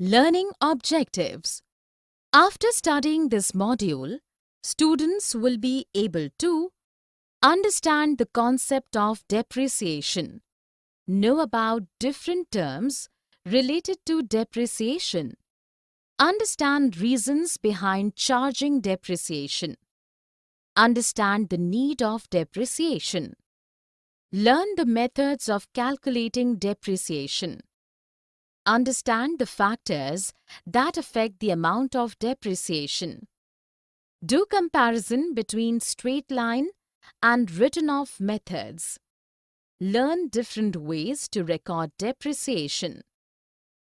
Learning objectives. After studying this module, students will be able to understand the concept of depreciation, know about different terms related to depreciation, understand reasons behind charging depreciation, understand the need of depreciation, learn the methods of calculating depreciation, understand the factors that affect the amount of depreciation, do comparison between straight line and written-off methods, learn different ways to record depreciation,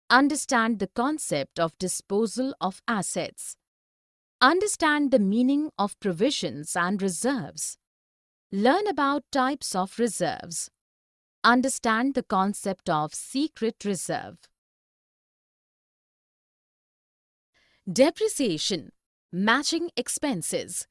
understand the concept of disposal of assets, understand the meaning of provisions and reserves, learn about types of reserves, understand the concept of secret reserve. Depreciation, matching expenses.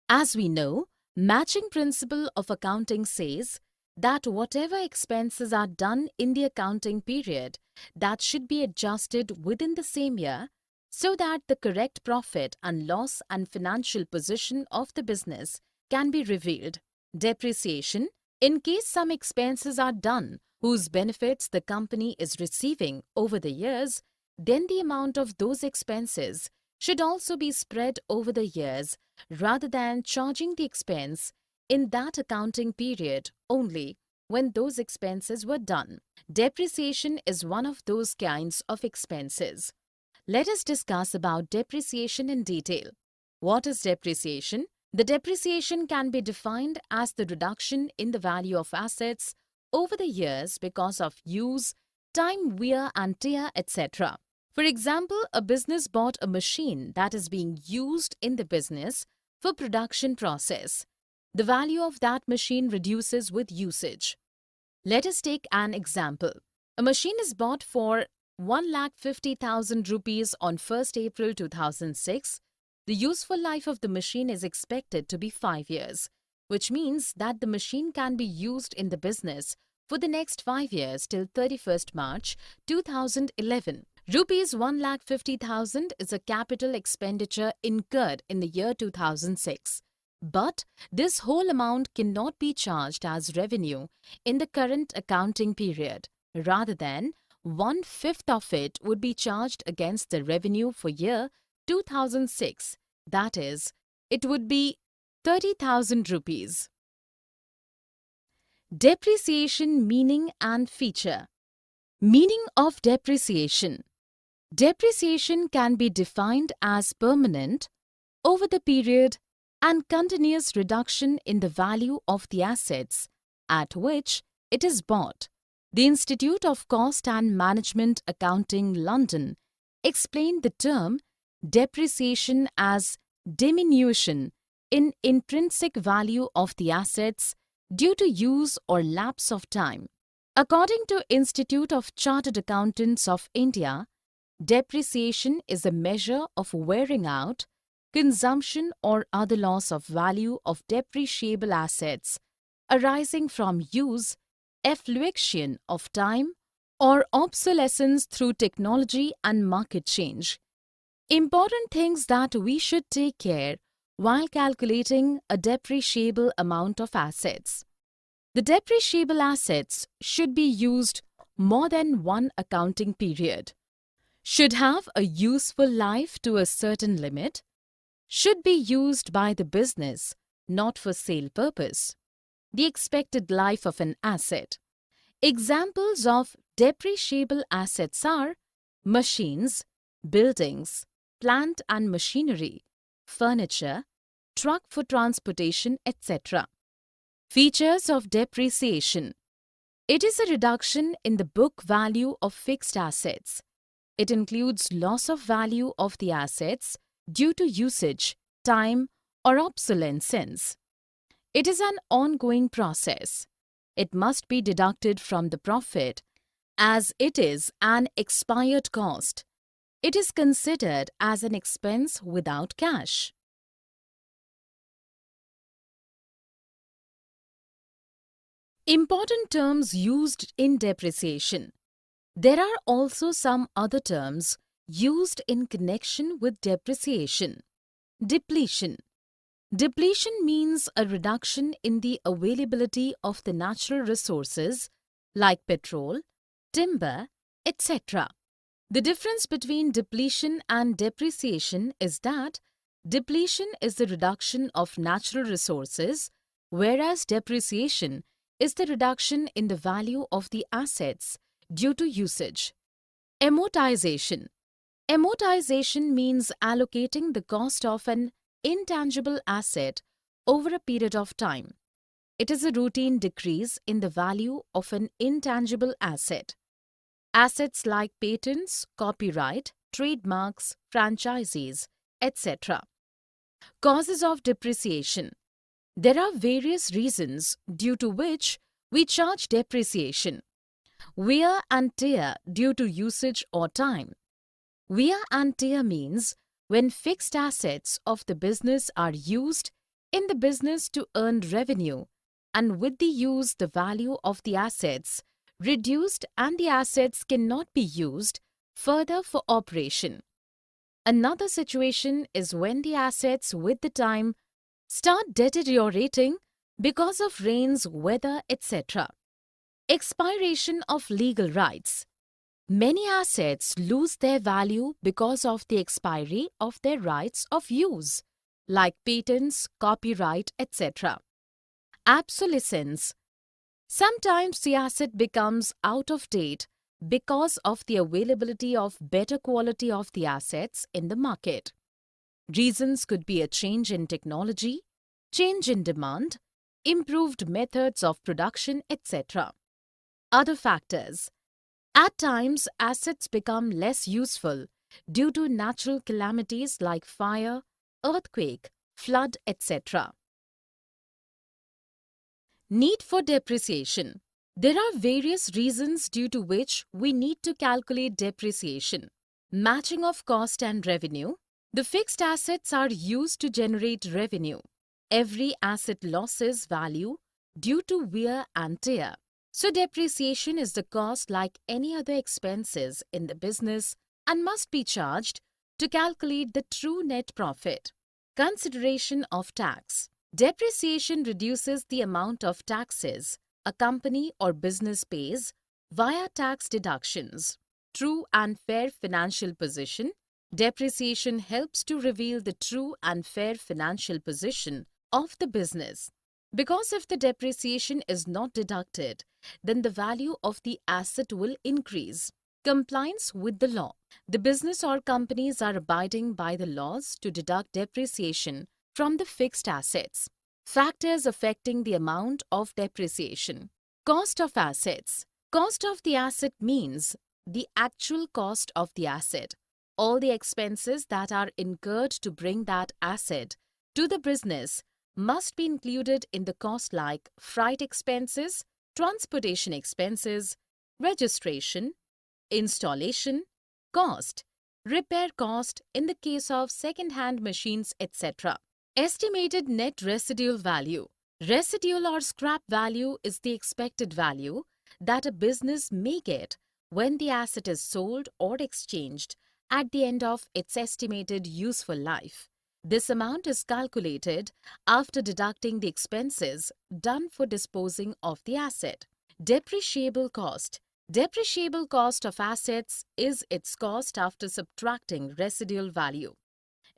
As we know, matching principle of accounting says that whatever expenses are done in the accounting period, that should be adjusted within the same year so that the correct profit and loss and financial position of the business can be revealed. Depreciation, in case some expenses are done whose benefits the company is receiving over the years, then the amount of those expenses should also be spread over the years rather than charging the expense in that accounting period only when those expenses were done. Depreciation is one of those kinds of expenses. Let us discuss about depreciation in detail. What is depreciation? The depreciation can be defined as the reduction in the value of assets over the years because of use, time, wear and tear, etc. For example, a business bought a machine that is being used in the business for production process. The value of that machine reduces with usage. Let us take an example. A machine is bought for 1,50,000 rupees on 1st April 2006. The useful life of the machine is expected to be 5 years, which means that the machine can be used in the business for the next 5 years till 31st March 2011. Rupees 1,50,000 is a capital expenditure incurred in the year 2006. But this whole amount cannot be charged as revenue in the current accounting period. Rather than 1/5 of it would be charged against the revenue for year 2006. That is, it would be 30,000 rupees. Depreciation meaning and feature. Meaning of depreciation. Depreciation can be defined as permanent, over the period, and continuous reduction in the value of the assets at which it is bought. The Institute of Cost and Management Accounting, London, explained the term depreciation as diminution in intrinsic value of the assets due to use or lapse of time. According to Institute of Chartered Accountants of India, depreciation is a measure of wearing out, consumption or other loss of value of depreciable assets arising from use, effluxion of time, or obsolescence through technology and market change. Important things that we should take care while calculating a depreciable amount of assets. The depreciable assets should be used more than one accounting period, should have a useful life to a certain limit, should be used by the business, not for sale purpose. The expected life of an asset. Examples of depreciable assets are machines, buildings, plant and machinery, furniture, truck for transportation, etc. Features of depreciation. It is a reduction in the book value of fixed assets. It includes loss of value of the assets due to usage, time, or obsolescence. It is an ongoing process. It must be deducted from the profit as it is an expired cost. It is considered as an expense without cash. Important terms used in depreciation. There are also some other terms used in connection with depreciation. Depletion. Depletion means a reduction in the availability of the natural resources like petrol, timber, etc. The difference between depletion and depreciation is that depletion is the reduction of natural resources, whereas depreciation is the reduction in the value of the assets due to usage. Amortization. Amortization means allocating the cost of an intangible asset over a period of time. It is a routine decrease in the value of an intangible asset. Assets like patents, copyright, trademarks, franchises, etc. Causes of depreciation. There are various reasons due to which we charge depreciation. Wear and tear due to usage or time. Wear and tear means when fixed assets of the business are used in the business to earn revenue, and with the use the value of the assets reduced and the assets cannot be used further for operation. Another situation is when the assets with the time start deteriorating because of rains, weather, etc. Expiration of legal rights. Many assets lose their value because of the expiry of their rights of use, like patents, copyright, etc. Obsolescence. Sometimes the asset becomes out of date because of the availability of better quality of the assets in the market. Reasons could be a change in technology, change in demand, improved methods of production, etc. Other factors. At times, assets become less useful due to natural calamities like fire, earthquake, flood, etc. Need for depreciation. There are various reasons due to which we need to calculate depreciation. Matching of cost and revenue. The fixed assets are used to generate revenue. Every asset loses value due to wear and tear. So depreciation is the cost like any other expenses in the business and must be charged to calculate the true net profit. Consideration of tax. Depreciation reduces the amount of taxes a company or business pays via tax deductions. True and fair financial position. Depreciation helps to reveal the true and fair financial position of the business. Because if the depreciation is not deducted, then the value of the asset will increase. Compliance with the law. The business or companies are abiding by the laws to deduct depreciation from the fixed assets. Factors affecting the amount of depreciation. Cost of assets. Cost of the asset means the actual cost of the asset. All the expenses that are incurred to bring that asset to the business must be included in the cost like freight expenses, transportation expenses, registration, installation, cost, repair cost in the case of second-hand machines, etc. Estimated net residual value. Residual or scrap value is the expected value that a business may get when the asset is sold or exchanged at the end of its estimated useful life. This amount is calculated after deducting the expenses done for disposing of the asset. Depreciable cost. Depreciable cost of assets is its cost after subtracting residual value.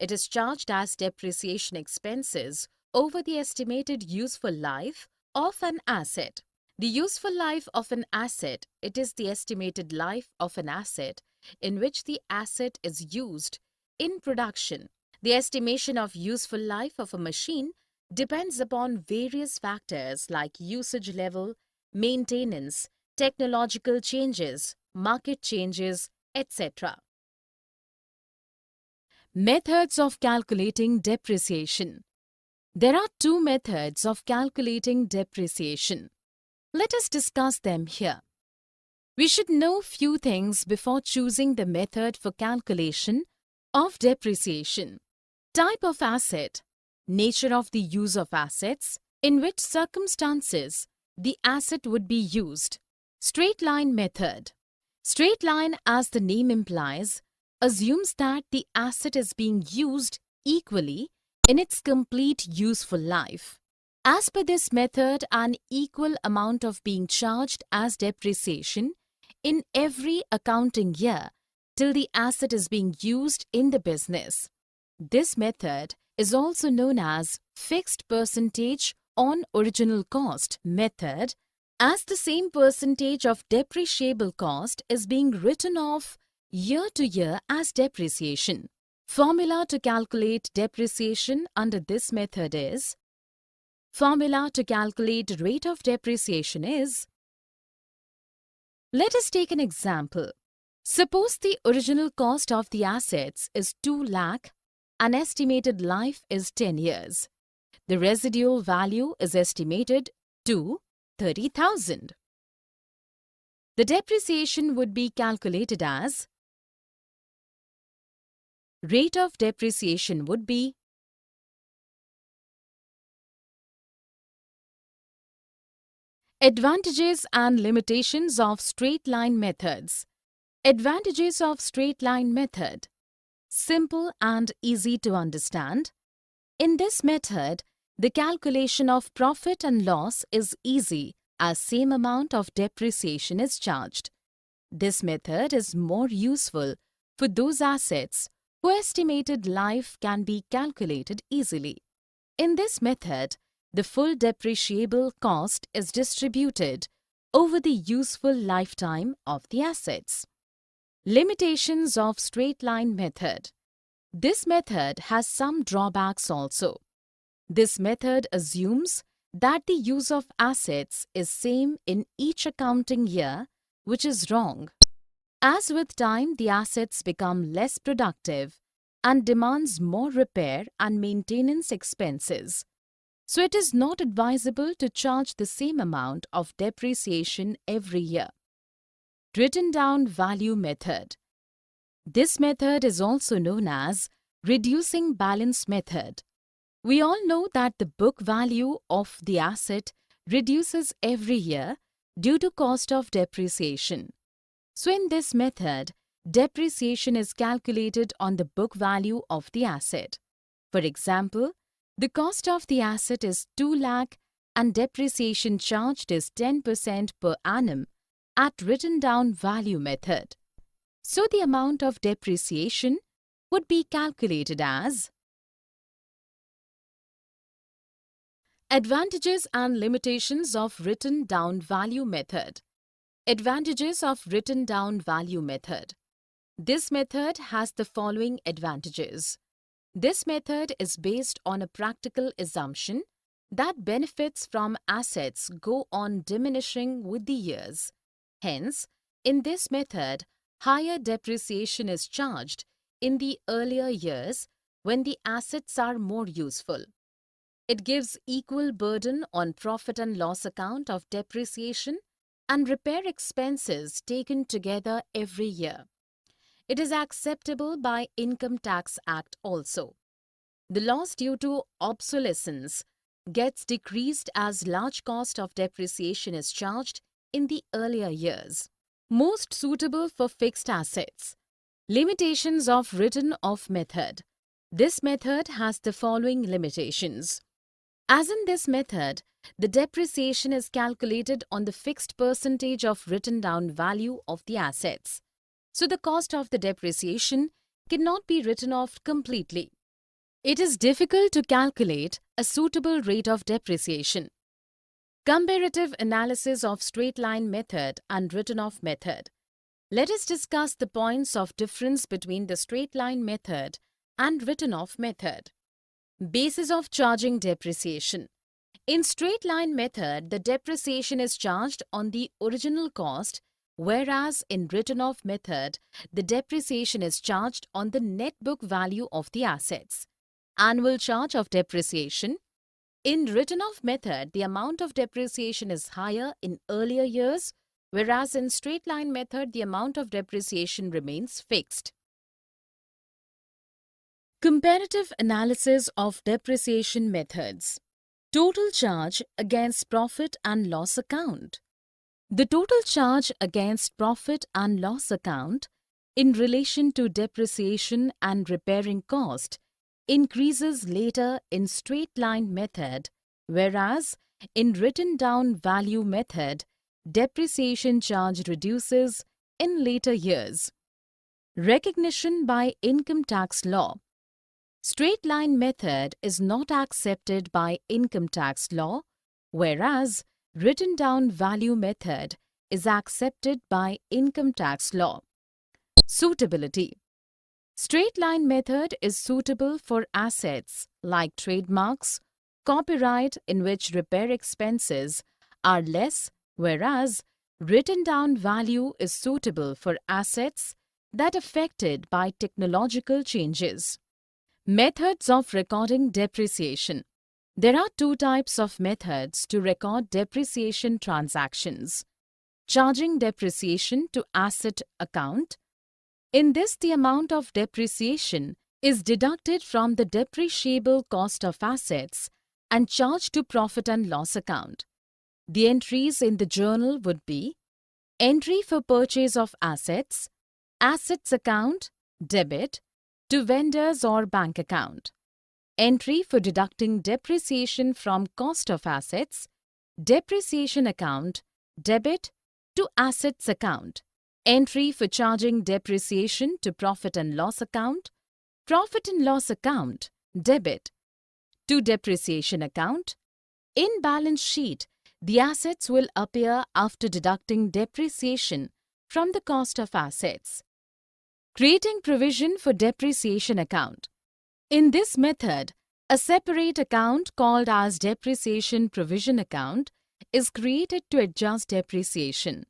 It is charged as depreciation expenses over the estimated useful life of an asset. The useful life of an asset, it is the estimated life of an asset in which the asset is used in production. The estimation of useful life of a machine depends upon various factors like usage level, maintenance, technological changes, market changes, etc. Methods of calculating depreciation. There are two methods of calculating depreciation. Let us discuss them here. We should know few things before choosing the method for calculation of depreciation. Type of asset, nature of the use of assets, in which circumstances the asset would be used. Straight line method. Straight line, as the name implies, assumes that the asset is being used equally in its complete useful life. As per this method, an equal amount of being charged as depreciation in every accounting year till the asset is being used in the business. This method is also known as fixed percentage on original cost method, as the same percentage of depreciable cost is being written off year to year as depreciation. Formula to calculate depreciation under this method is Formula to calculate rate of depreciation is. Let us take an example. Suppose the original cost of the assets is 2 lakh and estimated life is 10 years. The residual value is estimated to 30,000. The depreciation would be calculated as rate of depreciation would be Advantages and limitations of straight line methods. Advantages of straight line method. Simple and easy to understand. In this method, the calculation of profit and loss is easy as same amount of depreciation is charged. This method is more useful for those assets whose estimated life can be calculated easily. In this method, the full depreciable cost is distributed over the useful lifetime of the assets. Limitations of straight line method. This method has some drawbacks also. This method assumes that the use of assets is same in each accounting year, which is wrong. As with time, the assets become less productive and demands more repair and maintenance expenses. So it is not advisable to charge the same amount of depreciation every year. Written down value method. This method is also known as reducing balance method. We all know that the book value of the asset reduces every year due to cost of depreciation. So in this method, depreciation is calculated on the book value of the asset. For example, the cost of the asset is 2 lakh and depreciation charged is 10% per annum at written down value method. So the amount of depreciation would be calculated as Advantages and limitations of written down value method. Advantages of written down value method. This method has the following advantages. This method is based on a practical assumption that benefits from assets go on diminishing with the years. Hence, in this method, higher depreciation is charged in the earlier years when the assets are more useful. It gives equal burden on profit and loss account of depreciation and repair expenses taken together every year. It is acceptable by Income Tax Act also. The loss due to obsolescence gets decreased as large cost of depreciation is charged in the earlier years. Most suitable for fixed assets. Limitations of written-off method. This method has the following limitations. As in this method, the depreciation is calculated on the fixed percentage of written down value of the assets. So the cost of the depreciation cannot be written off completely. It is difficult to calculate a suitable rate of depreciation. Comparative analysis of straight line method and written off method. Let us discuss the points of difference between the straight line method and written off method. Basis of charging depreciation. In straight line method, the depreciation is charged on the original cost, whereas in written off method, the depreciation is charged on the net book value of the assets. Annual charge of depreciation. In written off method, the amount of depreciation is higher in earlier years, whereas in straight line method, the amount of depreciation remains fixed. Comparative analysis of depreciation methods. Total charge against profit and loss account. The total charge against profit and loss account in relation to depreciation and repairing cost increases later in straight-line method, whereas in written-down value method, depreciation charge reduces in later years. Recognition by income tax law. Straight-line method is not accepted by income tax law, whereas written-down value method is accepted by income tax law. Suitability. Straight-line method is suitable for assets like trademarks, copyright in which repair expenses are less, whereas written-down value is suitable for assets that are affected by technological changes. Methods of recording depreciation. There are two types of methods to record depreciation transactions. Charging depreciation to asset account. In this, the amount of depreciation is deducted from the depreciable cost of assets and charged to profit and loss account. The entries in the journal would be entry for purchase of assets, assets account, debit, to vendors or bank account. Entry for deducting depreciation from cost of assets, depreciation account, debit, to assets account. Entry for charging depreciation to profit and loss account, profit and loss account, debit, to depreciation account. In balance sheet, the assets will appear after deducting depreciation from the cost of assets. Creating provision for depreciation account. In this method, a separate account called as depreciation provision account is created to adjust depreciation.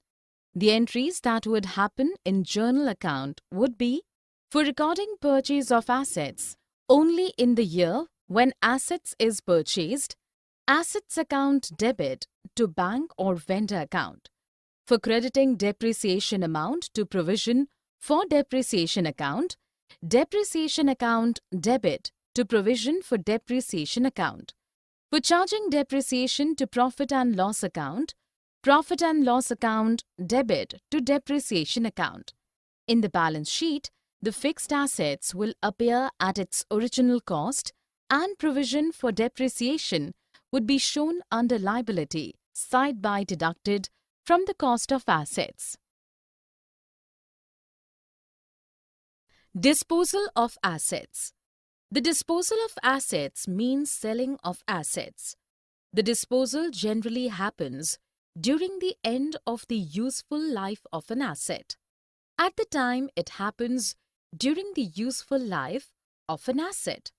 The entries that would happen in journal account would be for recording purchase of assets only in the year when assets is purchased, assets account debit to bank or vendor account. For crediting depreciation amount to provision for depreciation account debit to provision for depreciation account. For charging depreciation to profit and loss account debit to depreciation account. In the balance sheet, the fixed assets will appear at its original cost and provision for depreciation would be shown under liability side by deducted from the cost of assets. Disposal of assets. The disposal of assets means selling of assets. The disposal generally happens during the end of the useful life of an asset. At the time it happens during the useful life of an asset.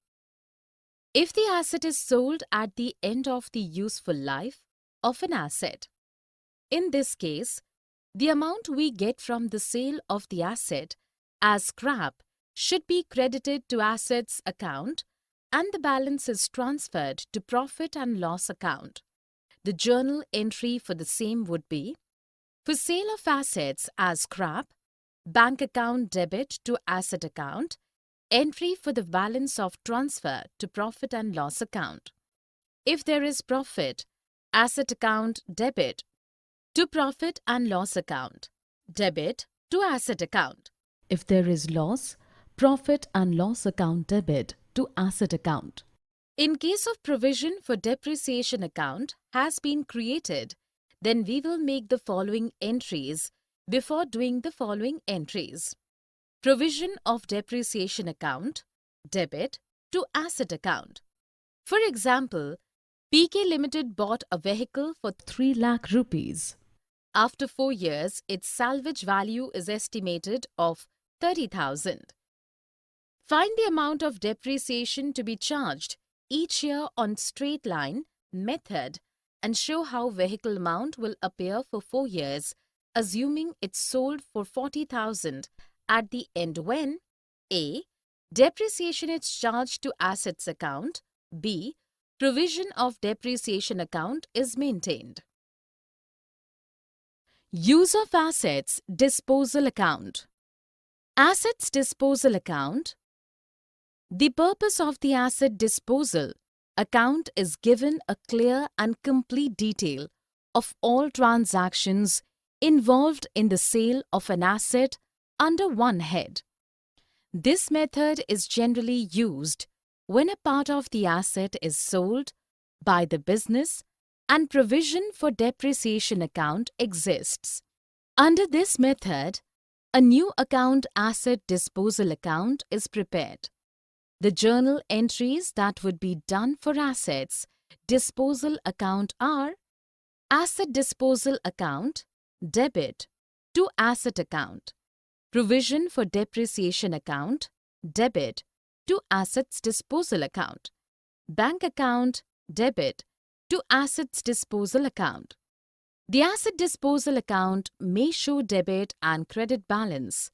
If the asset is sold at the end of the useful life of an asset, in this case, the amount we get from the sale of the asset as scrap should be credited to assets account and the balance is transferred to profit and loss account. The journal entry for the same would be for sale of assets as scrap, bank account debit to asset account, entry for the balance of transfer to profit and loss account. If there is profit, asset account debit to profit and loss account, debit to asset account. If there is loss, profit and loss account debit to asset account. In case of provision for depreciation account has been created, then we will make the following entries before doing the following entries. Provision of depreciation account, debit to asset account. For example, PK Limited bought a vehicle for 3 lakh rupees. After 4 years, its salvage value is estimated of 30,000. Find the amount of depreciation to be charged each year on straight line method and show how vehicle amount will appear for 4 years, assuming it's sold for 40,000 at the end when A. Depreciation is charged to assets account, B. Provision of depreciation account is maintained. Use of assets disposal account. Assets disposal account. The purpose of the asset disposal account is given a clear and complete detail of all transactions involved in the sale of an asset under one head. This method is generally used when a part of the asset is sold by the business and provision for depreciation account exists. Under this method, a new account asset disposal account is prepared. The journal entries that would be done for assets disposal account are asset disposal account, debit, to asset account, provision for depreciation account, debit, to assets disposal account, bank account, debit, to assets disposal account. The asset disposal account may show debit and credit balance.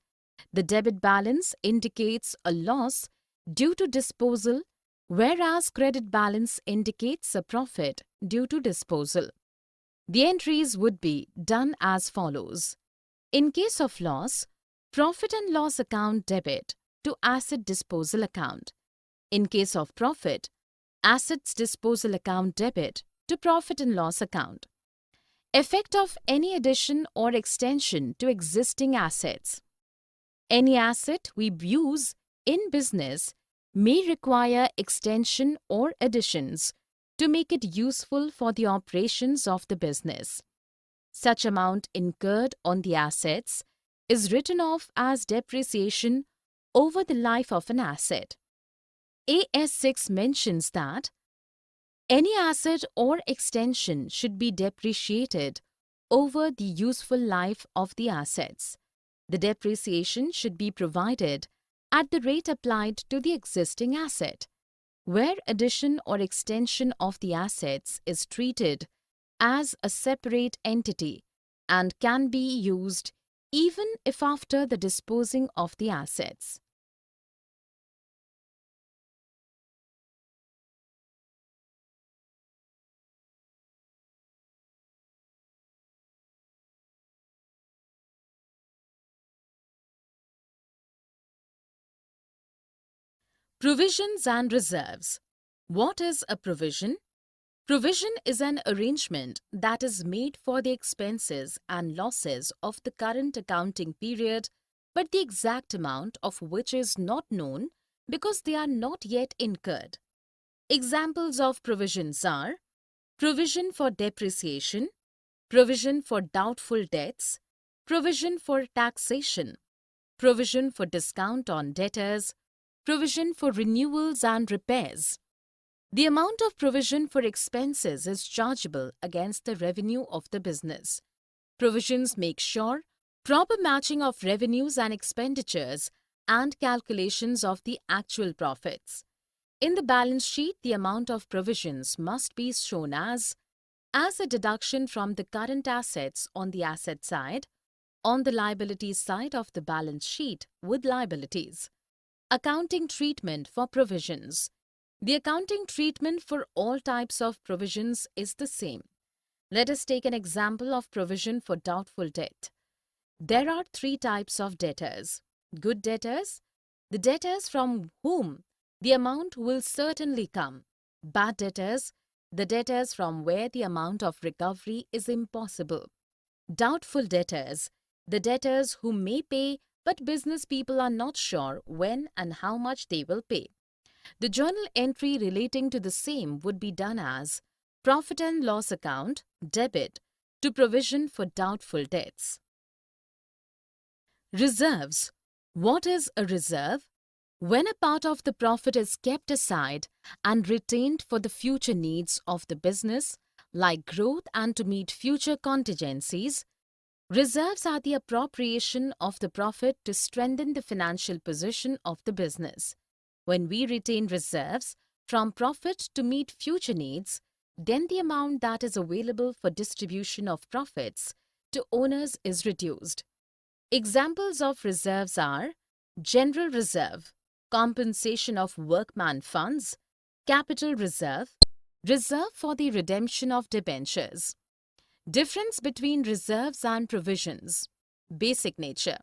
The debit balance indicates a loss due to disposal, whereas credit balance indicates a profit due to disposal. The entries would be done as follows. In case of loss, profit and loss account debit to asset disposal account. In case of profit, assets disposal account debit to profit and loss account. Effect of any addition or extension to existing assets. Any asset we use in business may require extension or additions to make it useful for the operations of the business. Such amount incurred on the assets is written off as depreciation over the life of an asset. AS6 mentions that any asset or extension should be depreciated over the useful life of the assets. The depreciation should be provided at the rate applied to the existing asset, where addition or extension of the assets is treated as a separate entity and can be used even if after the disposing of the assets. Provisions and reserves. What is a provision? Provision is an arrangement that is made for the expenses and losses of the current accounting period, but the exact amount of which is not known because they are not yet incurred. Examples of provisions are provision for depreciation, provision for doubtful debts, provision for taxation, provision for discount on debtors, provision for renewals and repairs. The amount of provision for expenses is chargeable against the revenue of the business. Provisions make sure proper matching of revenues and expenditures and calculations of the actual profits. In the balance sheet, the amount of provisions must be shown as a deduction from the current assets on the asset side, on the liabilities side of the balance sheet with liabilities. Accounting treatment for provisions. The accounting treatment for all types of provisions is the same. Let us take an example of provision for doubtful debt. There are three types of debtors. Good debtors, the debtors from whom the amount will certainly come. Bad debtors, the debtors from where the amount of recovery is impossible. Doubtful debtors, the debtors who may pay but business people are not sure when and how much they will pay. The journal entry relating to the same would be done as profit and loss account, debit, to provision for doubtful debts. Reserves. What is a reserve? When a part of the profit is kept aside and retained for the future needs of the business, like growth and to meet future contingencies, reserves are the appropriation of the profit to strengthen the financial position of the business. When we retain reserves from profit to meet future needs, then the amount that is available for distribution of profits to owners is reduced. Examples of reserves are general reserve, compensation of workman funds, capital reserve, reserve for the redemption of debentures. Difference between reserves and provisions. Basic nature.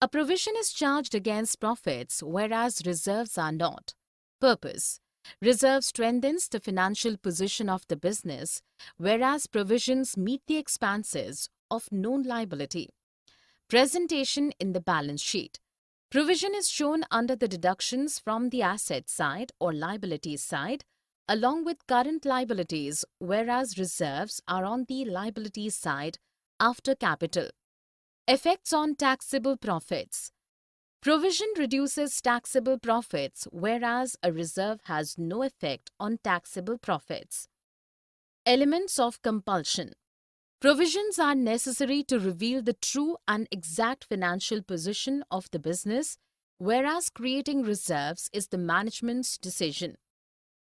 A provision is charged against profits, whereas reserves are not. Purpose. Reserve strengthens the financial position of the business, whereas provisions meet the expenses of known liability. Presentation in the balance sheet. Provision is shown under the deductions from the asset side or liabilities side along with current liabilities, whereas reserves are on the liabilities side after capital. Effects on taxable profits. Provision reduces taxable profits, whereas a reserve has no effect on taxable profits. Elements of compulsion. Provisions are necessary to reveal the true and exact financial position of the business, whereas creating reserves is the management's decision.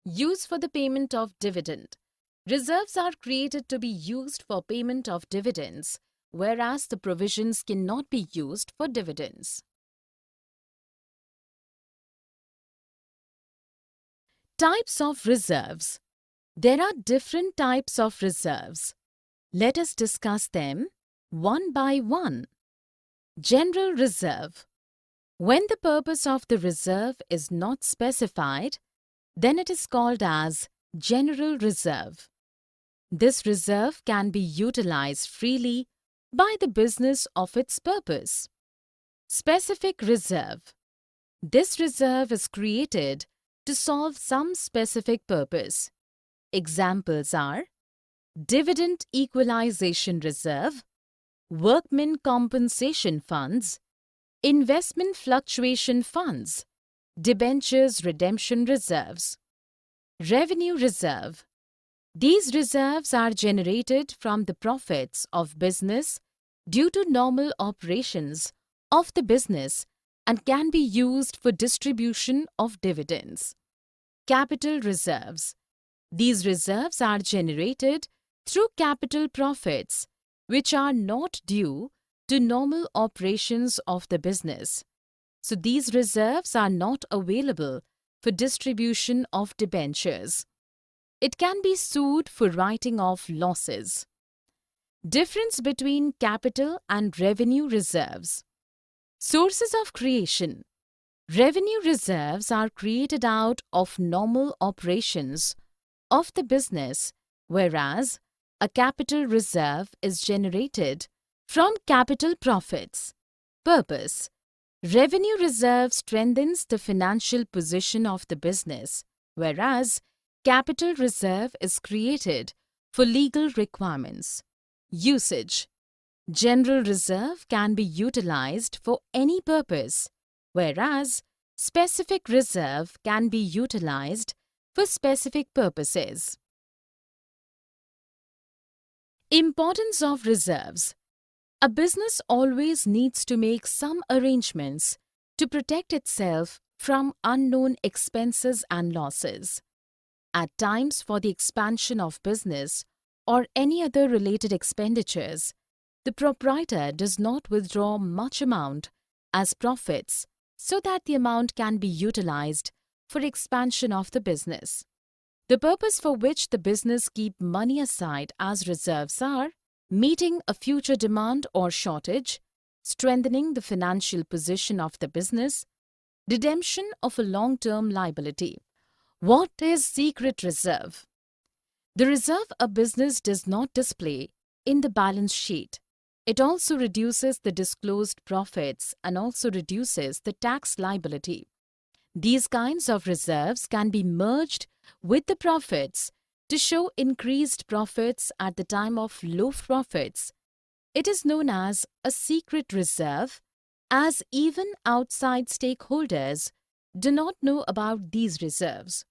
Use for the payment of dividend. Reserves are created to be used for payment of dividends, whereas the provisions cannot be used for dividends. Types of reserves. There are different types of reserves. Let us discuss them one by one. General reserve. When the purpose of the reserve is not specified, then it is called as general reserve. This reserve can be utilized freely by the business of its purpose. Specific reserve. This reserve is created to solve some specific purpose. Examples are dividend equalization reserve, workmen compensation funds, investment fluctuation funds, debentures redemption reserves. Revenue reserve. These reserves are generated from the profits of business due to normal operations of the business and can be used for distribution of dividends. Capital reserves. These reserves are generated through capital profits, which are not due to normal operations of the business. So these reserves are not available for distribution of debentures. It can be sued for writing off losses. Difference between capital and revenue reserves. Sources of creation. Revenue reserves are created out of normal operations of the business, whereas a capital reserve is generated from capital profits. Purpose. Revenue reserve strengthens the financial position of the business, whereas capital reserve is created for legal requirements. Usage. General reserve can be utilized for any purpose, whereas specific reserve can be utilized for specific purposes. Importance of reserves. A business always needs to make some arrangements to protect itself from unknown expenses and losses. At times, for the expansion of business or any other related expenditures, the proprietor does not withdraw much amount as profits so that the amount can be utilized for expansion of the business. The purpose for which the business keep money aside as reserves are meeting a future demand or shortage, strengthening the financial position of the business, redemption of a long-term liability. What is secret reserve? The reserve a business does not display in the balance sheet. It also reduces the disclosed profits and also reduces the tax liability. These kinds of reserves can be merged with the profits to show increased profits at the time of low profits. It is known as a secret reserve, as even outside stakeholders do not know about these reserves.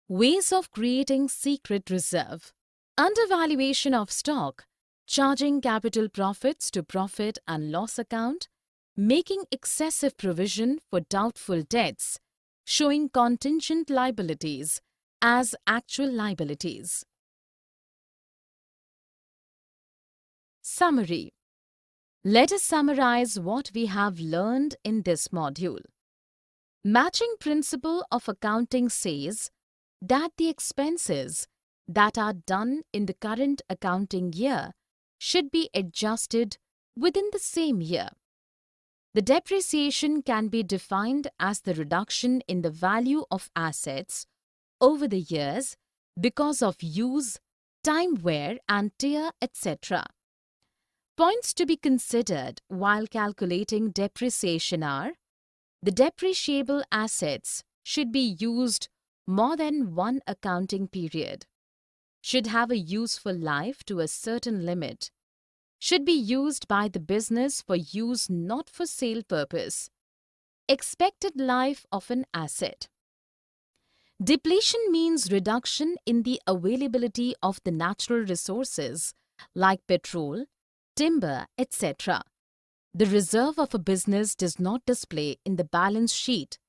Ways of creating secret reserve. Undervaluation of stock, charging capital profits to profit and loss account, making excessive provision for doubtful debts, showing contingent liabilities as actual liabilities. Summary. Let us summarize what we have learned in this module. Matching principle of accounting says that the expenses that are done in the current accounting year should be adjusted within the same year. The depreciation can be defined as the reduction in the value of assets over the years because of use, time wear and tear, etc. Points to be considered while calculating depreciation are: the depreciable assets should be used more than one accounting period, should have a useful life to a certain limit, should be used by the business for use not for sale purpose, expected life of an asset. Depletion means reduction in the availability of the natural resources like petrol, timber, etc. The reserve of a business does not display in the balance sheet.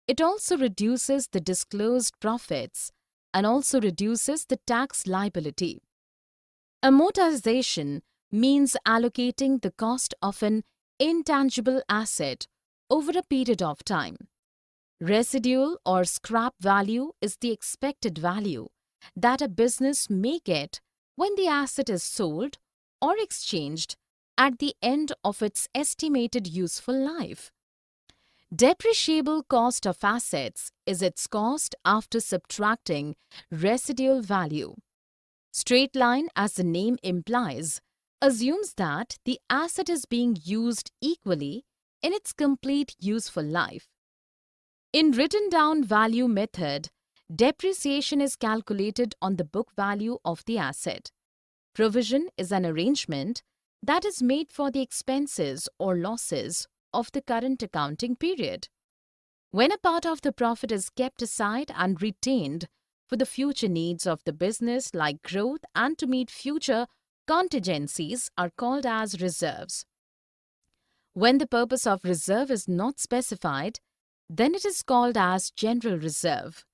It also reduces the disclosed profits and also reduces the tax liability. Amortization means allocating the cost of an intangible asset over a period of time. Residual or scrap value is the expected value that a business may get when the asset is sold or exchanged at the end of its estimated useful life. Depreciable cost of assets is its cost after subtracting residual value. Straight line, as the name implies, assumes that the asset is being used equally in its complete useful life. In written down value method, depreciation is calculated on the book value of the asset. Provision is an arrangement that is made for the expenses or losses of the current accounting period. When a part of the profit is kept aside and retained for the future needs of the business like growth and to meet future contingencies are called as reserves. When the purpose of reserve is not specified, then it is called as general reserve.